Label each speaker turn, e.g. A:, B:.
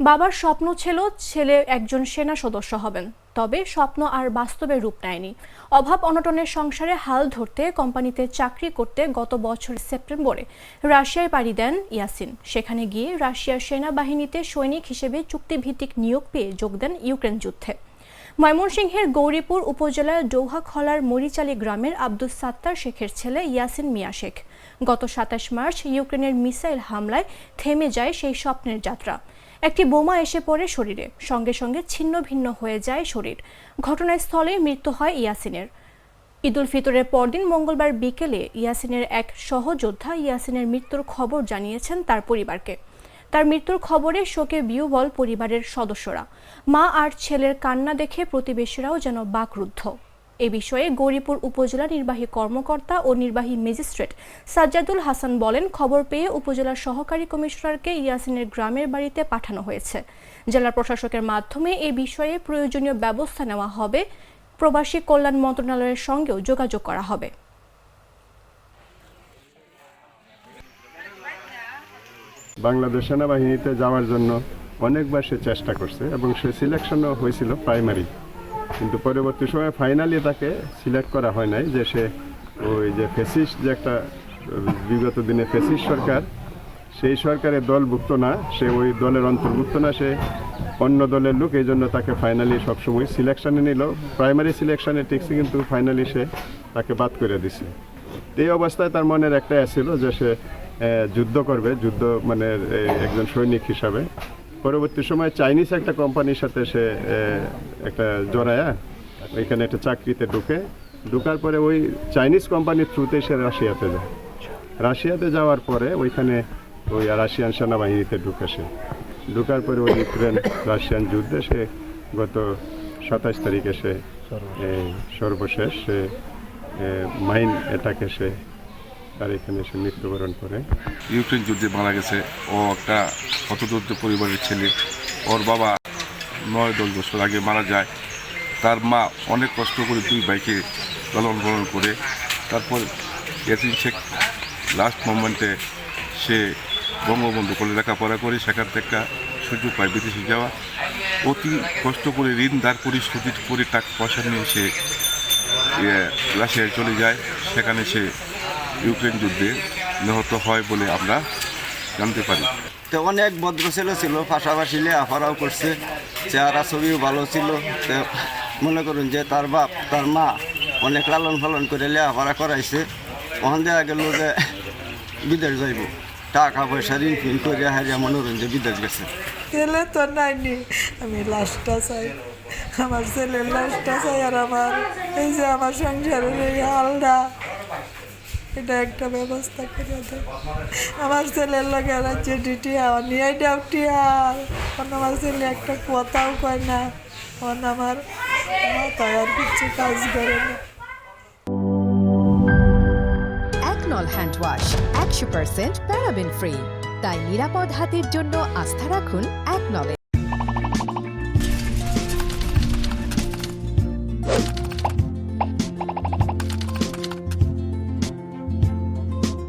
A: বাবার স্বপ্ন ছিল ছেলে একজন সেনা সদস্য হবেন, তবে স্বপ্ন আর বাস্তবে রূপ নেয়নি। অভাব অনটনের সংসারে হাল ধরতে কোম্পানিতে চাকরি করতে গত বছরের সেপ্টেম্বরে রাশিয়ায় পাড়ি দেন ইয়াসিন। সেখানে গিয়ে রাশিয়ার সেনাবাহিনীতে সৈনিক হিসেবে চুক্তিভিত্তিক নিয়োগ পেয়ে যোগ দেন ইউক্রেন যুদ্ধে। ময়মনসিংহের গৌরীপুর উপজেলার ডৌহাখলার মরিচালী গ্রামের আব্দুস সাত্তার শেখের ছেলে ইয়াসিন মিয়া শেখ। গত ২৭ মার্চ ইউক্রেনের মিসাইল হামলায় থেমে যায় সেই স্বপ্নের যাত্রা। একটি বোমা এসে পড়ে শরীরে, সঙ্গে সঙ্গে ছিন্ন ভিন্ন হয়ে যায় শরীর। ঘটনাস্থলে মৃত্যু হয় ইয়াসিনের। ঈদুল ফিতরের পরদিন মঙ্গলবার বিকেলে ইয়াসিনের এক সহযোদ্ধা ইয়াসিনের মৃত্যুর খবর জানিয়েছেন তার পরিবারকে। তার মৃত্যুর খবরে শোকে বিহ্বল পরিবারের সদস্যরা। মা আর ছেলের কান্না দেখে প্রতিবেশীরাও যেন বাকরুদ্ধ। এ বিষয়ে গৌরীপুর উপজেলা নির্বাহী কর্মকর্তা ও নির্বাহী ম্যাজিস্ট্রেট সাজ্জাদুল হাসান বলেন, খবর পেয়ে উপজেলার সহকারী কমিশনারকে ইয়াসিনের গ্রামের বাড়িতে পাঠানো হয়েছে। জেলা প্রশাসকের মাধ্যমে এ বিষয়ে প্রয়োজনীয় ব্যবস্থা নেওয়া হবে। প্রবাসী কল্যাণ মন্ত্রণালয়ের সঙ্গেও যোগাযোগ করা হবে।
B: বাংলাদেশ সেনাবাহিনীতে যাওয়ার জন্য অনেকবার সে চেষ্টা করছে এবং সে সিলেকশনও হয়েছিল প্রাইমারি, কিন্তু পরবর্তী সময়ে ফাইনালি তাকে সিলেক্ট করা হয় নাই। যে সে ওই যে ফেসিস্ট যে একটা বিগত দিনে ফেসিস্ট সরকার, সেই সরকারের দলভুক্ত না, সে ওই দলের অন্তর্ভুক্ত না, সে অন্য দলের লোক। এই জন্য তাকে ফাইনালি সবসময় সিলেকশনে নিল, প্রাইমারি সিলেকশনে টিকছে, কিন্তু ফাইনালি সে তাকে বাদ করে দিছে। এই অবস্থায় তার মনের একটা ছিল যে সে যুদ্ধ করবে, যুদ্ধ মানে একজন সৈনিক হিসাবে। পরবর্তী সময় চাইনিজ একটা কোম্পানির সাথে সে একটা জড়ায়া ওইখানে একটা চাকরিতে ঢুকার পরে ওই চাইনিজ কোম্পানির থ্রুতে সে রাশিয়াতে যায়। রাশিয়াতে যাওয়ার পরে ওইখানে ওই রাশিয়ান সেনাবাহিনীতে ঢুকার পরে ওই ইউক্রেন রাশিয়ান যুদ্ধে সে গত ২৭ তারিখে সে সর্বশেষ সে মাইন অ্যাটাকে সে তার এখানে সে মৃত্যুবরণ করে।
C: ইউক্রেন যুদ্ধে মারা গেছে। ও একটা হতদরিদ্র পরিবারের ছেলে। ওর বাবা ৯-১০ বছর আগে মারা যায়। তার মা অনেক কষ্ট করে দুই ভাইকে লালন পালন করে, তারপর ইয়াসিন শেখ লাস্ট মোমেন্টে সে বঙ্গবন্ধু কলে লেখাপড়া করে সেখান থেকে সুযোগ পায় বিদেশে যাওয়া। অতি কষ্ট করে ঋণ ধার পরিশোধ করে টাকা পয়সা নিয়ে সে রাশিয়ায় চলে যায়। সেখানে সে ইউক্রেন যুদ্ধে নিহত হয় বলে আমরা জানতে পারি।
D: তো অনেক ভদ্র ছেলে ছিল, পাশাপাশি লেখাপড়াও করছে, চেহারা ছবিও ভালো ছিল। তো মনে করুন যে তার বাপ তার মা অনেক লালন পালন করে লেখাপড়া করাইছে। ওখান দেখা গেল যে বিদেশ যাইব, টাকা পয়সা ঋণ ফিন করে হারিয়া মনে করুন যে বিদেশ গেছে।
E: ছেলে তো নাইনি, আমি লাশটা চাই, আমার ছেলের লাশটা চাই। আর আমার এই যে আমার সংসারের এই হালটা, এটা একটা ব্যবস্থা করে দেয়। আমার ছেলের লগে রাজ্যে ডিটি নিয়ে ডাউটি, আর আমার ছেলে একটা কথাও কয় না, আমার মাথায় আর কিছু কাজ করে না।
F: একনল হ্যান্ড ওয়াশ 100% প্যারাবেন ফ্রি, তাই নিরাপদ হাতের জন্য আস্থা রাখুন একনলে।